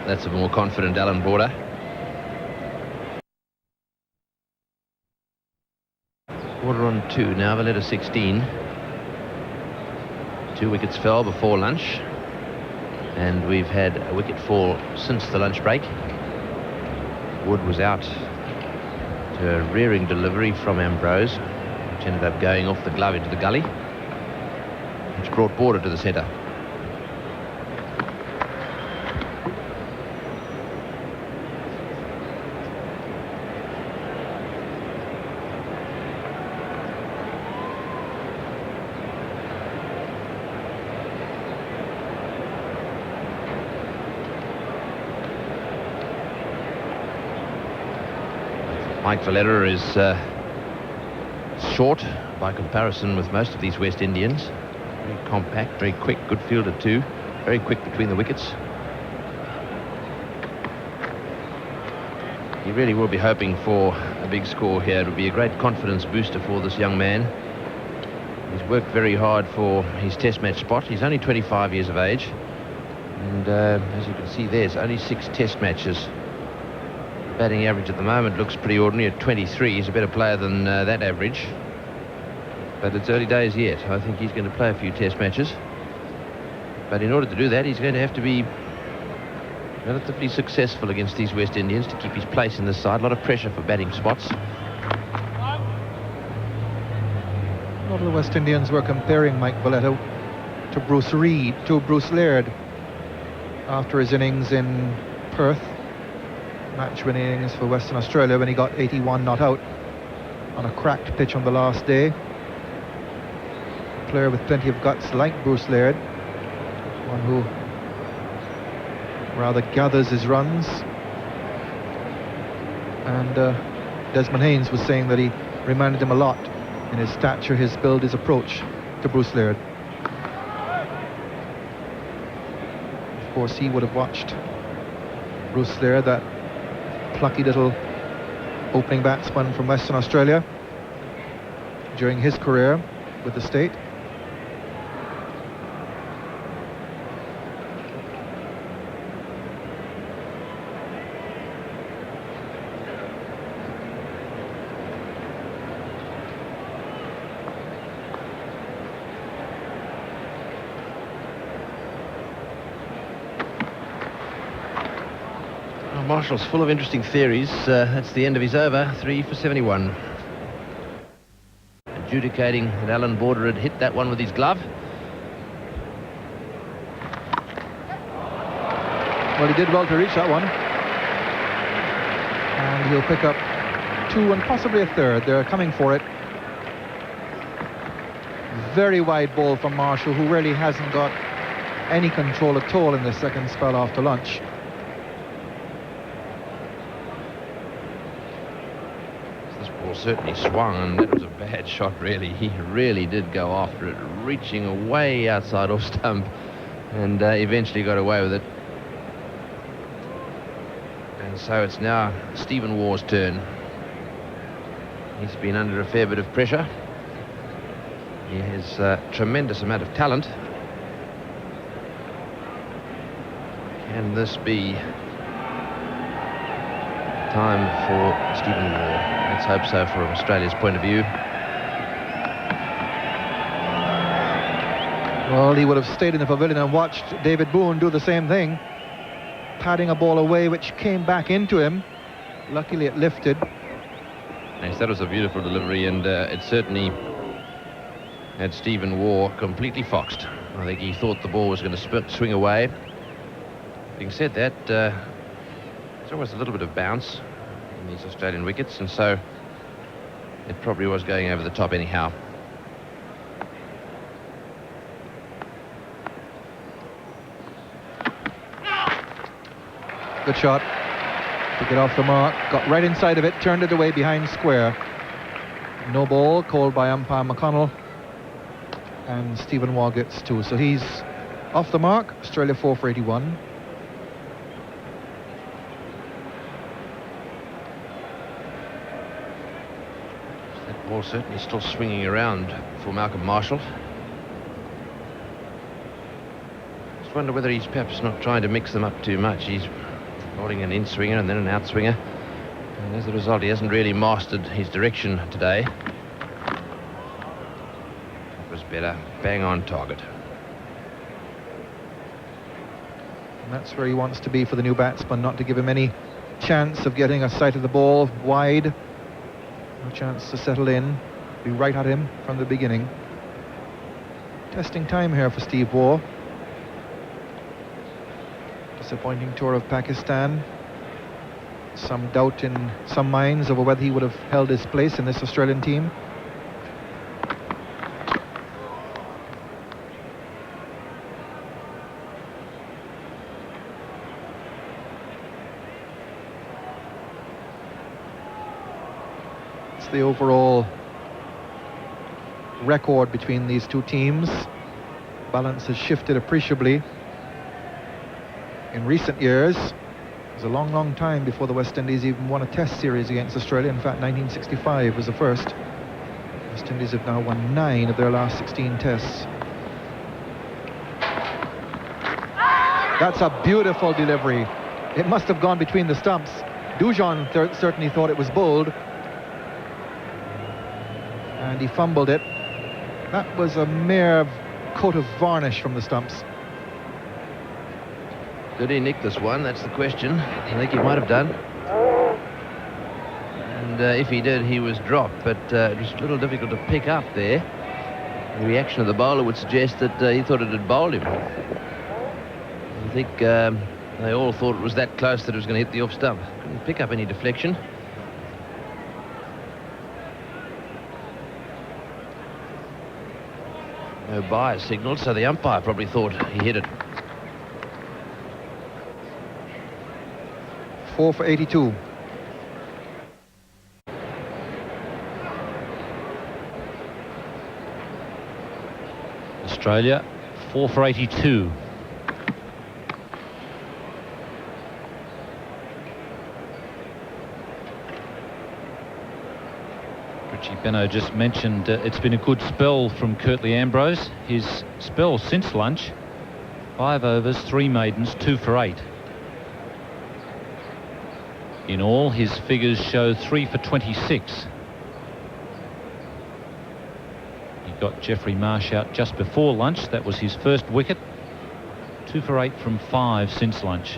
That's a more confident Alan Border. Border on 2 now, Valletta 16. 2 wickets fell before lunch, and we've had a wicket fall since the lunch break. Wood was out to a rearing delivery from Ambrose, which ended up going off the glove into the gully, which brought Border to the centre. Mike Valletta is short by comparison with most of these West Indians. Very compact, very quick, good fielder too. Very quick between the wickets. He really will be hoping for a big score here. It would be a great confidence booster for this young man. He's worked very hard for his test match spot. He's only 25 years of age. And as you can see, there's only 6 test matches. Batting average at the moment looks pretty ordinary at 23. He's a better player than that average. But it's early days yet. I think he's going to play a few test matches. But in order to do that, he's going to have to be relatively successful against these West Indians to keep his place in this side. A lot of pressure for batting spots. A lot of the West Indians were comparing Mike Valletta to Bruce Laird after his innings in Perth. Match-winning innings for Western Australia when he got 81 not out on a cracked pitch on the last day. A player with plenty of guts like Bruce Laird, one who rather gathers his runs. And Desmond Haynes was saying that he reminded him a lot in his stature, his build, his approach to Bruce Laird. Of course, he would have watched Bruce Laird, that plucky little opening batsman from Western Australia, during his career with the state. Marshall's full of interesting theories. That's the end of his over, 3 for 71. Adjudicating that Alan Border had hit that one with his glove. Well, he did well to reach that one. And he'll pick up 2 and possibly a third. They're coming for it. Very wide ball from Marshall, who really hasn't got any control at all in the second spell after lunch. Certainly swung, and that was a bad shot really. He really did go after it, reaching away outside off stump, and eventually got away with it. And so it's now Stephen Waugh's turn. He's been under a fair bit of pressure. He has a tremendous amount of talent. Can this be time for Stephen Waugh? Let's hope so from Australia's point of view. Well, he would have stayed in the pavilion and watched David Boone do the same thing, padding a ball away which came back into him. Luckily it lifted. Yes, that was a beautiful delivery, and it certainly had Stephen Waugh completely foxed. I think he thought the ball was going to swing away. Having said that, there's always a little bit of bounce in these Australian wickets, and so it probably was going over the top anyhow. Good shot. Took it off the mark, got right inside of it, turned it away behind square. No ball called by umpire McConnell, and Stephen Waugh gets 2. So he's off the mark. Australia 4 for 81. That ball certainly still swinging around for Malcolm Marshall. Just wonder whether he's perhaps not trying to mix them up too much. He's bowling an in-swinger and then an out-swinger. And as a result, he hasn't really mastered his direction today. It was better. Bang on target. And that's where he wants to be for the new batsman, not to give him any chance of getting a sight of the ball wide. No chance to settle in. Be right at him from the beginning. Testing time here for Steve Waugh. Disappointing tour of Pakistan. Some doubt in some minds over whether he would have held his place in this Australian team. It's the overall record between these two teams. Balance has shifted appreciably in recent years. It was a long, long time before the West Indies even won a test series against Australia. In fact, 1965 was the first. West Indies have now won 9 of their last 16 tests. That's a beautiful delivery. It must have gone between the stumps. Dujon certainly thought it was bowled. And he fumbled it. That was a mere coat of varnish from the stumps. Did he nick this one? That's the question. I think he might have done. And if he did, he was dropped. But it was a little difficult to pick up there. The reaction of the bowler would suggest that he thought it had bowled him. I think they all thought it was that close that it was going to hit the off stump. Couldn't pick up any deflection. No bias signal, so the umpire probably thought he hit it. 4 for 82. Australia 4 for 82. Richie Benno just mentioned it's been a good spell from Curtly Ambrose. His spell since lunch, 5 overs, 3 maidens, 2 for 8. In all, his figures show 3 for 26. He got Jeffrey Marsh out just before lunch. That was his first wicket. 2 for 8 from 5 since lunch.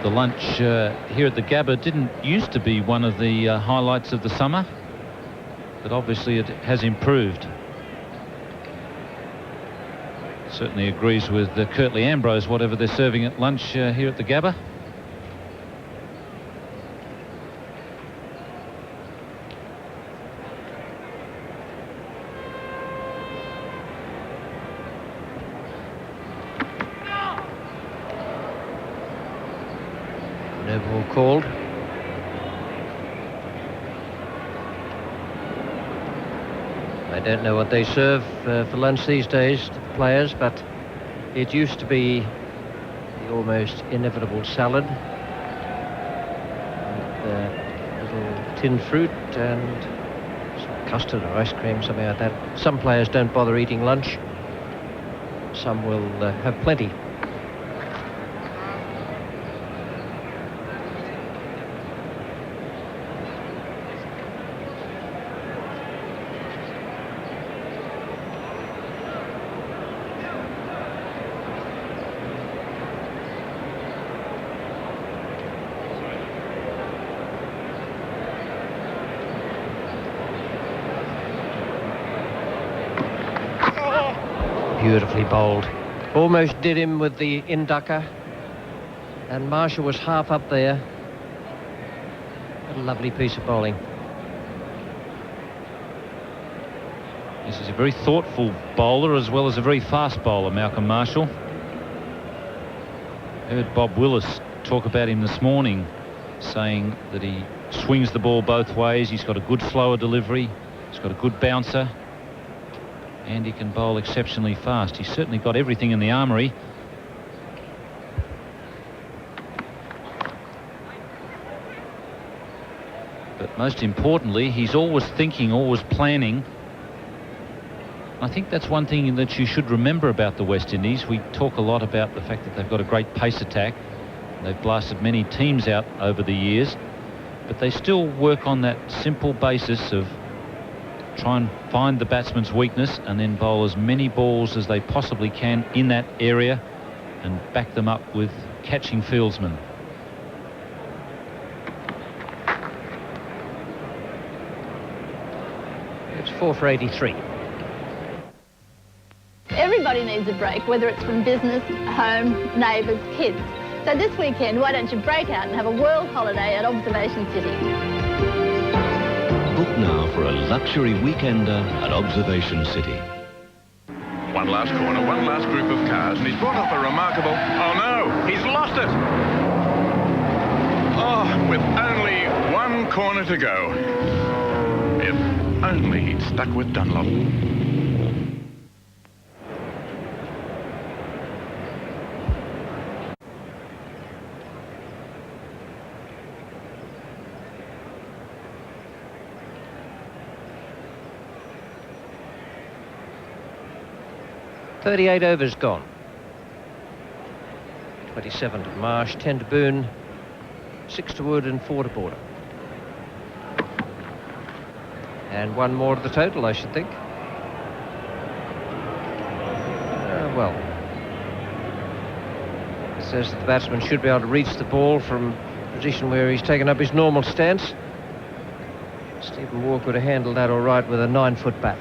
The lunch here at the Gabba didn't used to be one of the highlights of the summer, but obviously it has improved. Certainly agrees with Curtly Ambrose, whatever they're serving at lunch here at the Gabba. No ball called. I don't know what they serve for lunch these days to the players, but it used to be the almost inevitable salad with little tinned fruit and some custard or ice cream, something like that. Some players don't bother eating lunch. Some will have plenty. Beautifully bowled. Almost did him with the inducker, and Marshall was half up there. A lovely piece of bowling. This is a very thoughtful bowler as well as a very fast bowler, Malcolm Marshall. I heard Bob Willis talk about him this morning, saying that he swings the ball both ways. He's got a good slower delivery. He's got a good bouncer. And he can bowl exceptionally fast. He's certainly got everything in the armoury. But most importantly, he's always thinking, always planning. I think that's one thing that you should remember about the West Indies. We talk a lot about the fact that they've got a great pace attack. They've blasted many teams out over the years, but they still work on that simple basis of try and find the batsman's weakness and then bowl as many balls as they possibly can in that area and back them up with catching fieldsmen. It's 4 for 83. Everybody needs a break, whether it's from business, home, neighbours, kids. So this weekend, why don't you break out and have a world holiday at Observation City? Book now for a luxury weekender at Observation City. One last corner, one last group of cars, and he's brought off a remarkable... Oh no, he's lost it! Oh, with only one corner to go. If only he'd stuck with Dunlop. .38 overs gone. 27 to Marsh, 10 to Boone, 6 to Wood and 4 to Border. And one more to the total, I should think. Well, it says that the batsman should be able to reach the ball from a position where he's taken up his normal stance. Stephen Waugh could have handled that all right with a 9-foot bat.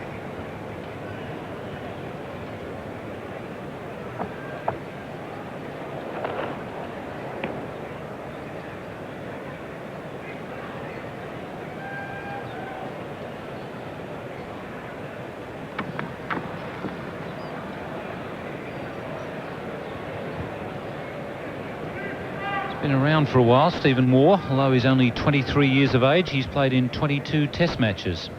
Been around for a while, Stephen Waugh, although he's only 23 years of age. He's played in 22 test matches.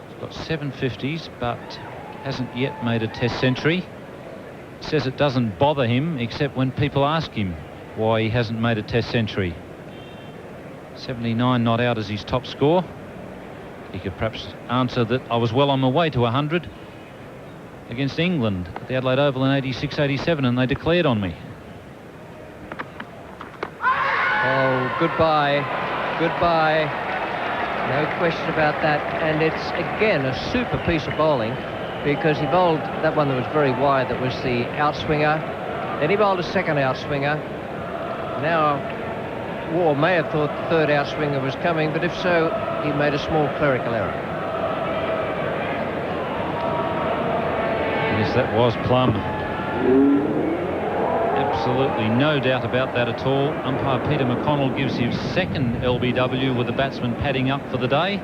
He's got 750s, but hasn't yet made a test century. Says it doesn't bother him, except when people ask him why he hasn't made a test century. 79 not out as his top score. He could perhaps answer that I was well on my way to 100 against England at the Adelaide Oval in 86-87, and they declared on me. Oh, goodbye, goodbye. No question about that. And it's, again, a super piece of bowling, because he bowled that one that was very wide, that was the outswinger. Then he bowled a second outswinger. Now, Waugh may have thought the third outswinger was coming, but if so, he made a small clerical error. Yes, that was plumb. Absolutely no doubt about that at all. Umpire Peter McConnell gives his second LBW with the batsman padding up for the day.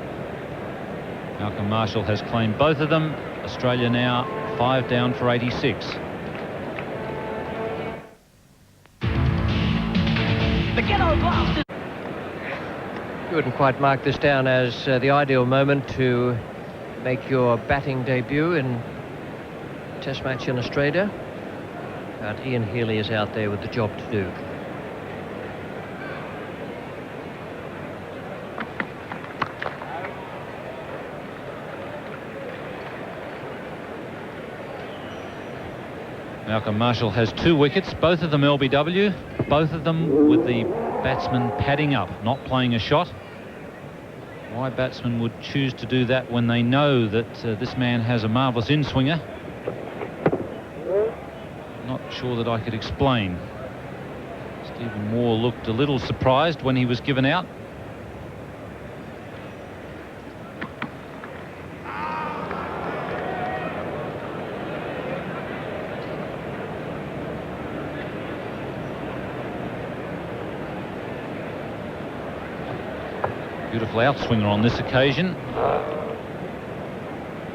Malcolm Marshall has claimed both of them. Australia now 5 down for 86. You wouldn't quite mark this down as the ideal moment to make your batting debut in Test match in Australia, but Ian Healy is out there with the job to do. Malcolm Marshall has 2 wickets, both of them LBW, both of them with the batsman padding up, not playing a shot. Why batsmen would choose to do that when they know that this man has a marvellous in-swinger, not sure that I could explain. Stephen Waugh looked a little surprised when he was given out. Beautiful outswinger on this occasion.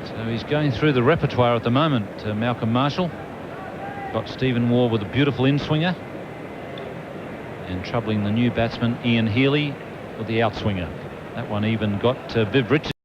So he's going through the repertoire at the moment, Malcolm Marshall. Got Stephen Waugh with a beautiful in-swinger and troubling the new batsman Ian Healy with the outswinger. That one even got Viv Richards.